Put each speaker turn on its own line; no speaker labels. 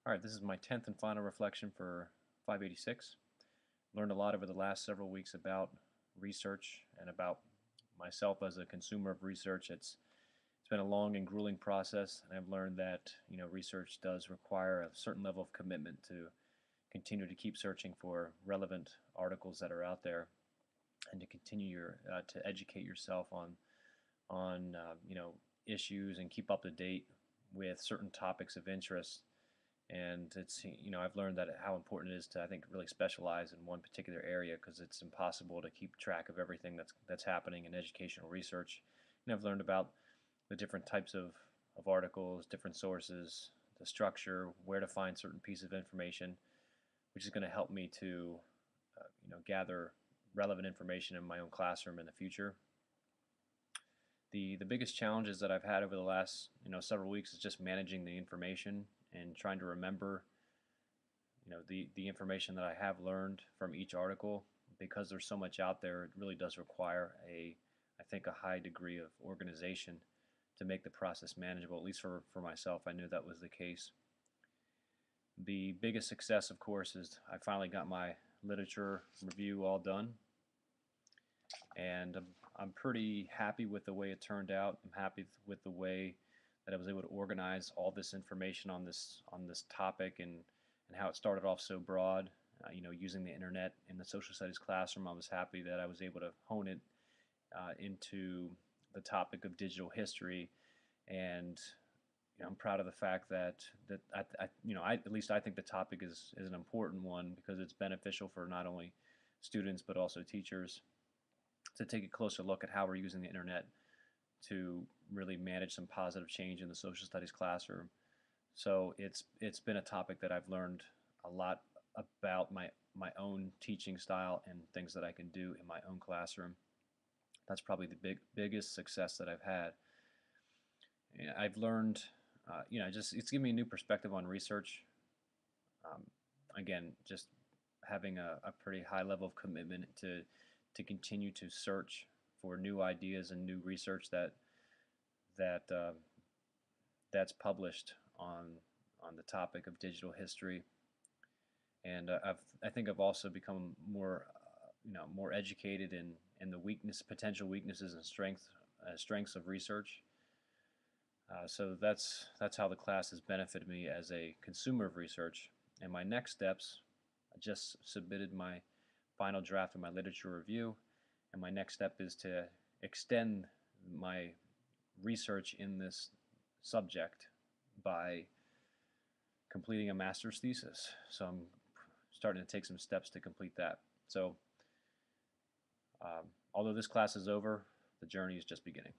Alright, this is my 10th and final reflection for 586. Learned a lot over the last several weeks about research and about myself as a consumer of research. It's been a long and grueling process, and I've learned that research does require a certain level of commitment to continue to keep searching for relevant articles that are out there, and to continue to educate yourself on issues and keep up to date with certain topics of interest. And I've learned that how important it is to, I think, really specialize in one particular area, because it's impossible to keep track of everything that's happening in educational research. And I've learned about the different types of articles, different sources, the structure, where to find certain pieces of information, which is going to help me to gather relevant information in my own classroom in the future. The biggest challenges that I've had over the last several weeks is just managing the information and trying to remember the information that I have learned from each article. Because there's so much out there, it really does require I think a high degree of organization to make the process manageable. At least for myself, I knew that was the case. The biggest success, of course, is I finally got my literature review all done, and I'm pretty happy with the way it turned out. I'm happy with the way that I was able to organize all this information on this topic, and how it started off so broad. Using the internet in the social studies classroom, I was happy that I was able to hone it into the topic of digital history, and I'm proud of the fact that at least I think the topic is an important one, because it's beneficial for not only students but also teachers to take a closer look at how we're using the internet to really manage some positive change in the social studies classroom. So it's been a topic that I've learned a lot about my own teaching style and things that I can do in my own classroom. That's probably the biggest success that I've had. And I've learned, it's given me a new perspective on research. Again, just having a pretty high level of commitment to continue to search for new ideas and new research that's published on the topic of digital history. And I think I've also become more educated in the potential weaknesses and strengths of research. So that's how the class has benefited me as a consumer of research. And my next steps, I just submitted my final draft of my literature review, and my next step is to extend my research in this subject by completing a master's thesis. So I'm starting to take some steps to complete that. So although this class is over, the journey is just beginning.